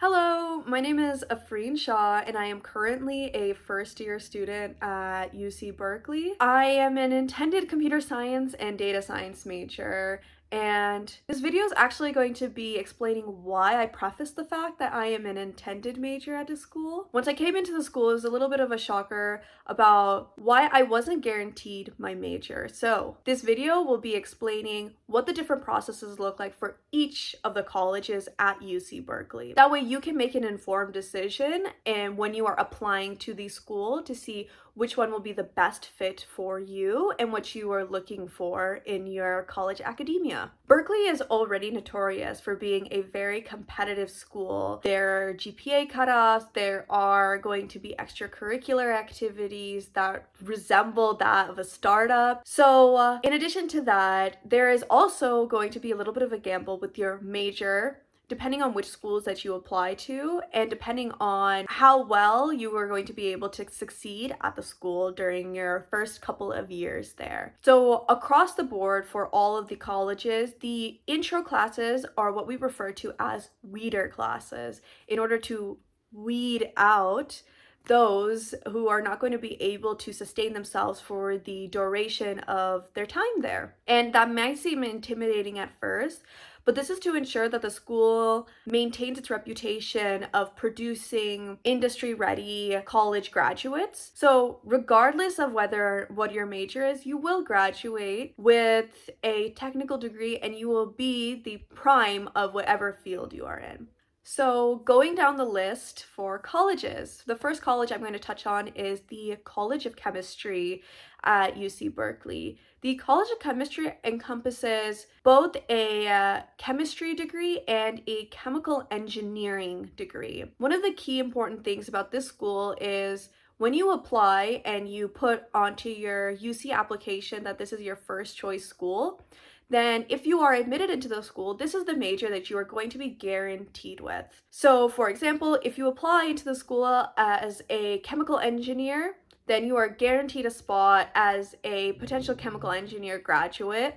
Hello, my name is Afreen Shah, and I am currently a first-year student at UC Berkeley. I am an intended computer science and data science major, and this video is actually going to be explaining why I preface the fact that I am an intended major at this school. Once I came into the school, it was a little bit of a shocker about why I wasn't guaranteed my major. So this video will be explaining what the different processes look like for each of the colleges at UC Berkeley. That way you can make an informed decision and when you are applying to the school to see which one will be the best fit for you and what you are looking for in your college academia. Berkeley is already notorious for being a very competitive school. There are GPA cutoffs, there are going to be extracurricular activities that resemble that of a startup. So in addition to that, there is also going to be a little bit of a gamble with your major, depending on which schools that you apply to and depending on how well you are going to be able to succeed at the school during your first couple of years there. So across the board for all of the colleges, the intro classes are what we refer to as weeder classes in order to weed out those who are not going to be able to sustain themselves for the duration of their time there. And that might seem intimidating at first, but this is to ensure that the school maintains its reputation of producing industry-ready college graduates. So regardless of what your major is, you will graduate with a technical degree and you will be the prime of whatever field you are in. So going down the list for colleges, the first college I'm going to touch on is the College of Chemistry at UC Berkeley. The College of Chemistry encompasses both a chemistry degree and a chemical engineering degree. One of the key important things about this school is when you apply and you put onto your UC application that this is your first choice school, then if you are admitted into the school, this is the major that you are going to be guaranteed with. So for example, if you apply into the school as a chemical engineer, then you are guaranteed a spot as a potential chemical engineer graduate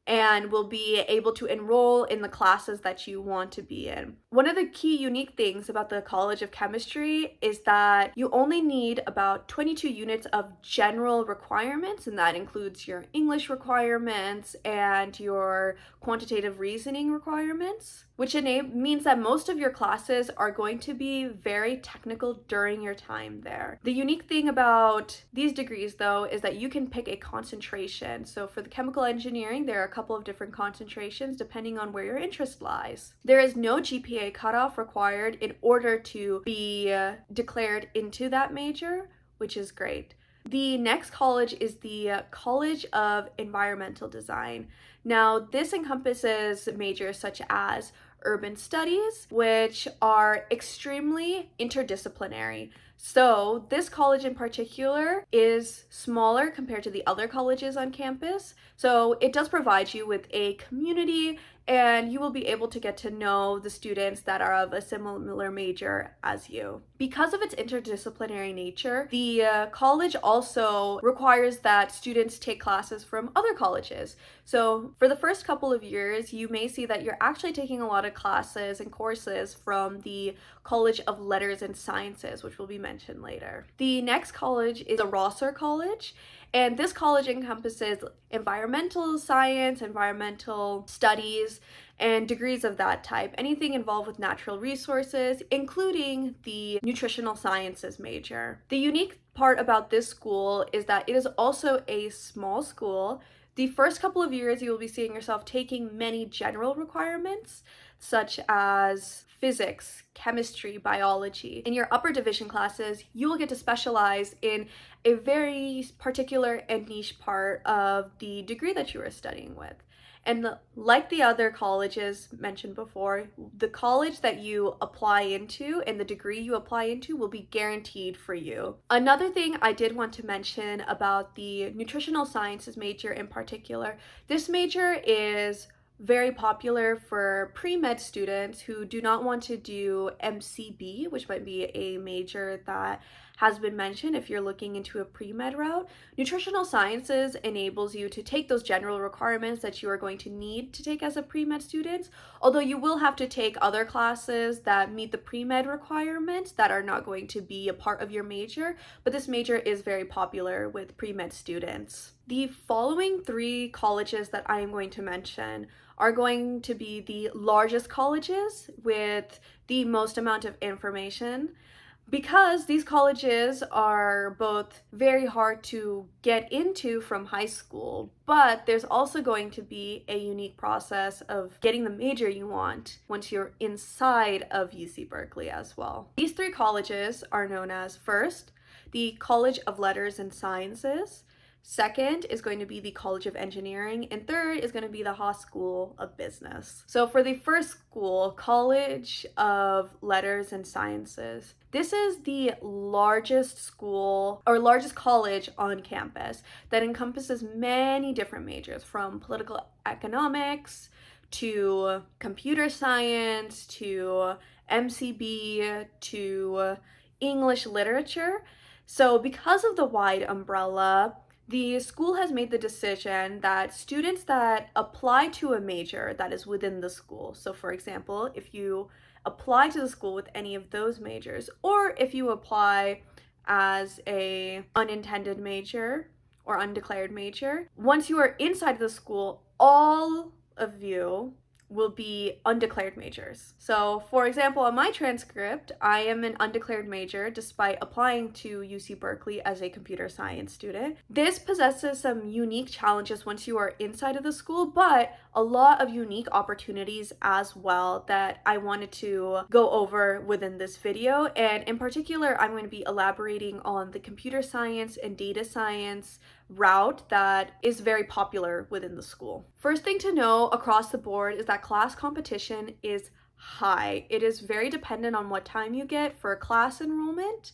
and will be able to enroll in the classes that you want to be in. One of the key unique things about the College of Chemistry is that you only need about 22 units of general requirements, and that includes your English requirements and your quantitative reasoning requirements, which means that most of your classes are going to be very technical during your time there. The unique thing about these degrees, though, is that you can pick a concentration. So for the chemical engineering, there are a couple of different concentrations depending on where your interest lies. There is no GPA cutoff required in order to be declared into that major, which is great. The next college is the College of Environmental Design. Now, this encompasses majors such as urban studies, which are extremely interdisciplinary. So this college in particular is smaller compared to the other colleges on campus. So it does provide you with a community and you will be able to get to know the students that are of a similar major as you. Because of its interdisciplinary nature, the college also requires that students take classes from other colleges. So for the first couple of years, you may see that you're actually taking a lot of classes and courses from the College of Letters and Sciences, which will be mentioned later. The next college is a Rosser College, and this college encompasses environmental science, environmental studies, and degrees of that type, anything involved with natural resources, including the nutritional sciences major. The unique part about this school is that it is also a small school. The first couple of years, you will be seeing yourself taking many general requirements, such as physics, chemistry, biology. In your upper division classes, you will get to specialize in a very particular and niche part of the degree that you are studying with. And like the other colleges mentioned before, the college that you apply into and the degree you apply into will be guaranteed for you. Another thing I did want to mention about the nutritional sciences major in particular, this major is very popular for pre-med students who do not want to do MCB, which might be a major that has been mentioned if you're looking into a pre-med route. Nutritional sciences enables you to take those general requirements that you are going to need to take as a pre-med student, although you will have to take other classes that meet the pre-med requirements that are not going to be a part of your major, but this major is very popular with pre-med students. The following 3 colleges that I am going to mention are going to be the largest colleges with the most amount of information, because these colleges are both very hard to get into from high school, but there's also going to be a unique process of getting the major you want once you're inside of UC Berkeley as well. These 3 colleges are known as, first, the College of Letters and Sciences. Second is going to be the College of Engineering, and third is going to be the Haas School of Business. So for the first school, College of Letters and Sciences, this is the largest school or largest college on campus that encompasses many different majors, from political economics to computer science to MCB to English literature. So because of the wide umbrella, the school has made the decision that students that apply to a major that is within the school, so for example, if you apply to the school with any of those majors, or if you apply as a unintended major or undeclared major, once you are inside the school, all of you will be undeclared majors. So for example, on my transcript, I am an undeclared major despite applying to UC Berkeley as a computer science student. This possesses some unique challenges once you are inside of the school, but a lot of unique opportunities as well that I wanted to go over within this video. And in particular, I'm going to be elaborating on the computer science and data science route that is very popular within the school. First thing to know across the board is that class competition is high. It is very dependent on what time you get for class enrollment,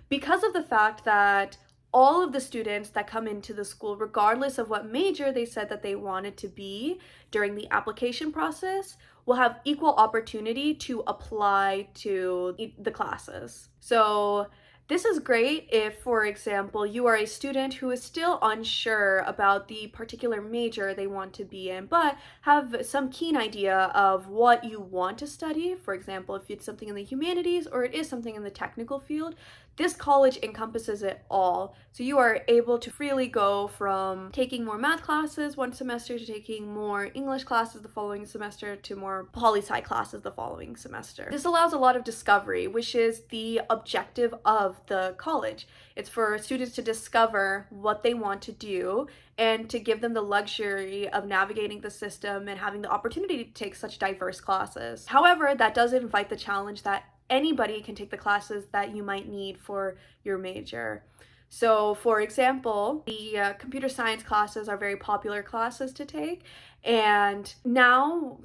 because of the fact that all of the students that come into the school, regardless of what major they said that they wanted to be during the application process, will have equal opportunity to apply to the classes. So this is great if, for example, you are a student who is still unsure about the particular major they want to be in, but have some keen idea of what you want to study. For example, if it's something in the humanities or it is something in the technical field, this college encompasses it all. So you are able to freely go from taking more math classes one semester to taking more English classes the following semester to more poli-sci classes the following semester. This allows a lot of discovery, which is the objective of the college. It's for students to discover what they want to do and to give them the luxury of navigating the system and having the opportunity to take such diverse classes. However, that does invite the challenge that anybody can take the classes that you might need for your major. So for example, the computer science classes are very popular classes to take, and now,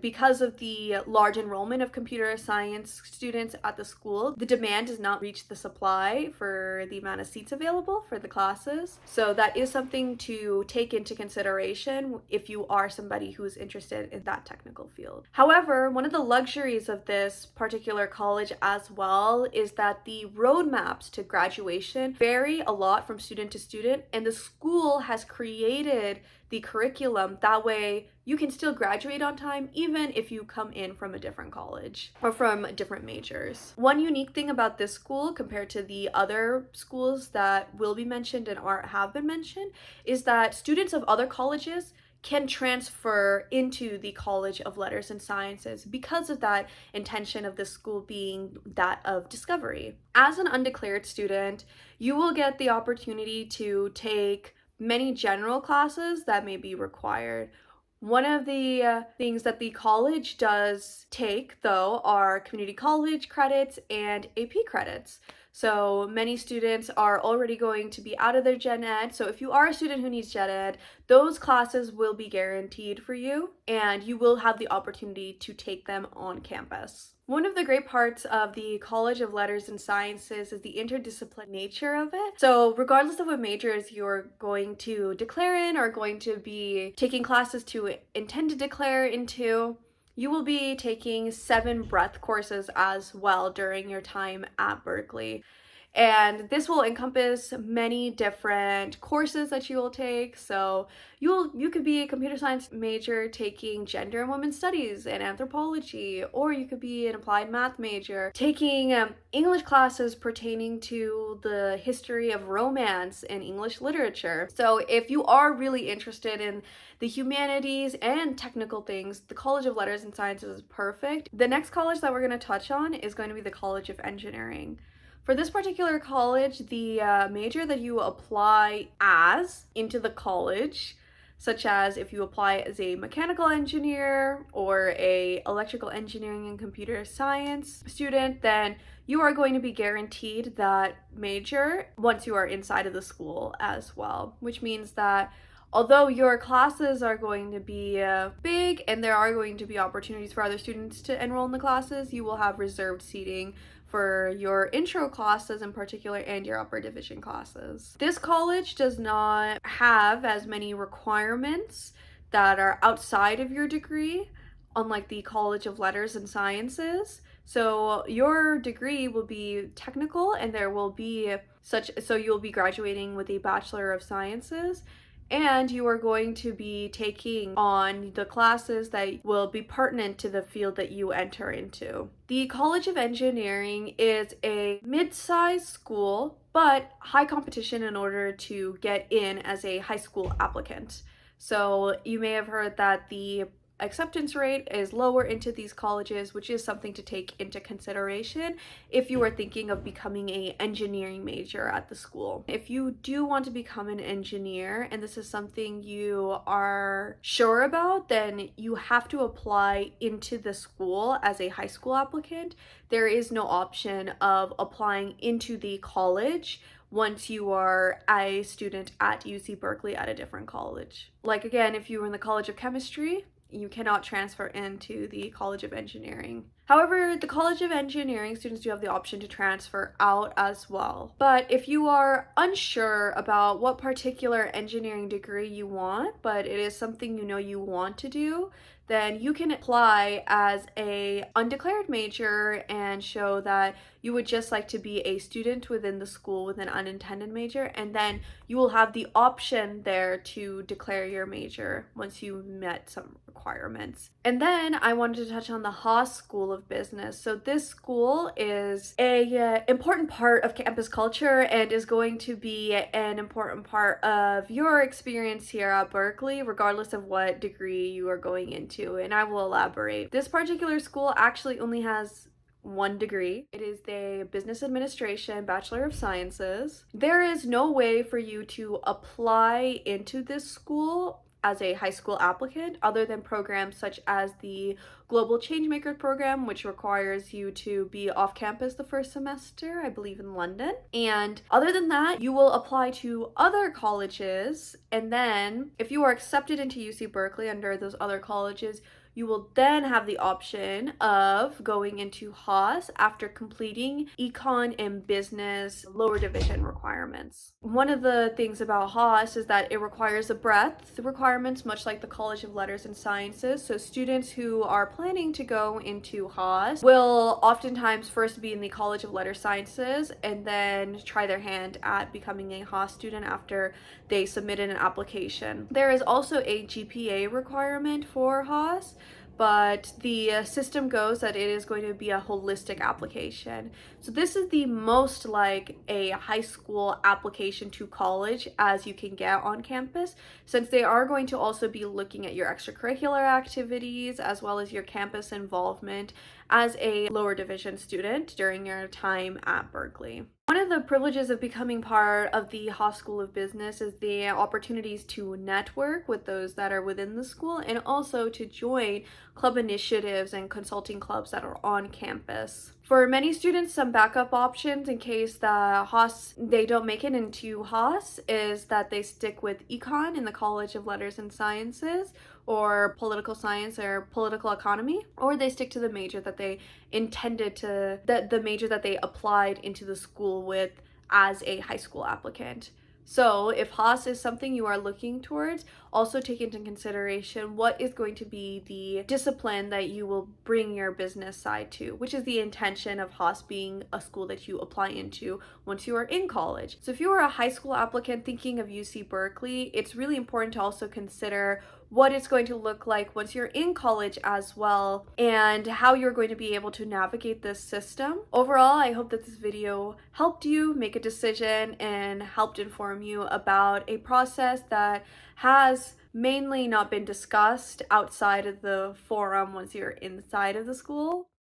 because of the large enrollment of computer science students at the school, the demand does not reach the supply for the amount of seats available for the classes. So that is something to take into consideration if you are somebody who is interested in that technical field. However, one of the luxuries of this particular college as well is that the roadmaps to graduation vary a lot from student to student, and the school has created the curriculum that way you can still graduate on time even if you come in from a different college or from different majors. One unique thing about this school compared to the other schools that will be mentioned and have been mentioned is that students of other colleges can transfer into the College of Letters and Sciences because of that intention of the school being that of discovery. As an undeclared student, you will get the opportunity to take many general classes that may be required. One of the things that the college does take, though, are community college credits and AP credits. So many students are already going to be out of their gen ed. So if you are a student who needs gen ed, those classes will be guaranteed for you, and you will have the opportunity to take them on campus. One of the great parts of the College of Letters and Sciences is the interdisciplinary nature of it. So regardless of what majors you're going to declare in or going to be taking classes to intend to declare into, you will be taking 7 breadth courses as well during your time at Berkeley. And this will encompass many different courses that you will take. So you could be a computer science major taking gender and women's studies and anthropology, or you could be an applied math major taking English classes pertaining to the history of romance and English literature. So if you are really interested in the humanities and technical things, the College of Letters and Sciences is perfect. The next college that we're going to touch on is going to be the College of Engineering. For this particular college, the major that you apply as into the college, such as if you apply as a mechanical engineer or a electrical engineering and computer science student, then you are going to be guaranteed that major once you are inside of the school as well, which means that although your classes are going to be big and there are going to be opportunities for other students to enroll in the classes, you will have reserved seating for your intro classes in particular and your upper division classes. This college does not have as many requirements that are outside of your degree, unlike the College of Letters and Sciences. So your degree will be technical and there will be so you'll be graduating with a Bachelor of Sciences, and you are going to be taking on the classes that will be pertinent to the field that you enter into. The College of Engineering is a mid-sized school, but high competition in order to get in as a high school applicant. So you may have heard that the acceptance rate is lower into these colleges, which is something to take into consideration if you are thinking of becoming an engineering major at the school. If you do want to become an engineer and this is something you are sure about, then you have to apply into the school as a high school applicant. There is no option of applying into the college once you are a student at UC Berkeley at a different college. Like again, if you were in the College of Chemistry, you cannot transfer into the College of Engineering. However, the College of Engineering students do have the option to transfer out as well. But if you are unsure about what particular engineering degree you want, but it is something you know you want to do, then you can apply as a undeclared major and show that you would just like to be a student within the school with an unintended major, and then you will have the option there to declare your major once you met some requirements. And then I wanted to touch on the Haas School of Business. So this school is a important part of campus culture and is going to be an important part of your experience here at Berkeley, regardless of what degree you are going into, and I will elaborate. This particular school actually only has one degree. It is the Business Administration Bachelor of Sciences. There is no way for you to apply into this school as a high school applicant other than programs such as the Global Changemaker program, which requires you to be off campus the first semester, I believe in London. And other than that, you will apply to other colleges, and then if you are accepted into UC Berkeley under those other colleges, you will then have the option of going into Haas after completing econ and business lower division requirements. One of the things about Haas is that it requires the breadth requirements, much like the College of Letters and Sciences. So students who are planning to go into Haas will oftentimes first be in the College of Letters Sciences and then try their hand at becoming a Haas student after they submitted an application. There is also a GPA requirement for Haas, but the system goes that it is going to be a holistic application. So this is the most like a high school application to college as you can get on campus, since they are going to also be looking at your extracurricular activities as well as your campus involvement as a lower division student during your time at Berkeley. One of the privileges of becoming part of the Haas School of Business is the opportunities to network with those that are within the school and also to join club initiatives and consulting clubs that are on campus. For many students, some backup options in case they don't make it into Haas is that they stick with econ in the College of Letters and Sciences, or political science or political economy, or they stick to the major that they the major that they applied into the school with as a high school applicant. So, if Haas is something you are looking towards, also take into consideration what is going to be the discipline that you will bring your business side to, which is the intention of Haas being a school that you apply into once you are in college. So, if you are a high school applicant thinking of UC Berkeley, it's really important to also consider what it's going to look like once you're in college as well, and how you're going to be able to navigate this system. Overall, I hope that this video helped you make a decision and helped inform you about a process that has mainly not been discussed outside of the forum once you're inside of the school.